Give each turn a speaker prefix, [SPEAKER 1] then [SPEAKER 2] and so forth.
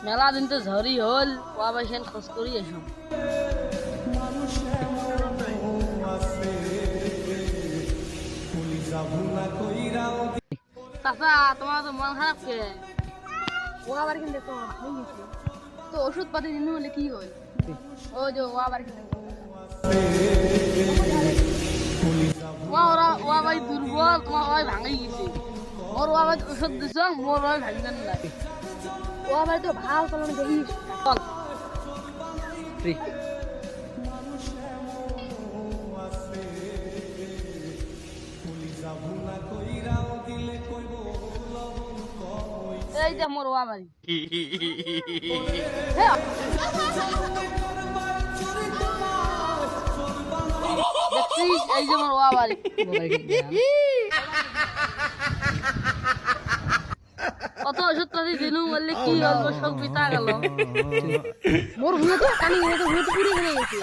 [SPEAKER 1] মেলা দিন তো ঝড়ি হল বাবা সেন খোঁজ করি এসব চাচা তোমার তো মন খারাপ কে ও আবার কিন্তু তোমার ভাই গেছে তো ওষুধ পাতি দিন হলে কি হয় ও যে ও আবার কিন্তু ও ভাই দুর্বল তোমার ভাই ভাঙাই গেছে ওর বাবা ওষুধ দিছ মোর ভাই ভাঙবেন না ও ভাই তো ভালো চলন দেখিস চল এই যে মোর ওয়া ভাই দেখছিস এই যে মোর ওয়া ভাই কত ওষুধ পাতি দিনু বললে কি অল্প সব বিতা গেল মোর ভুলে তো কানি ভুলে তো পুরি হয়ে গেছে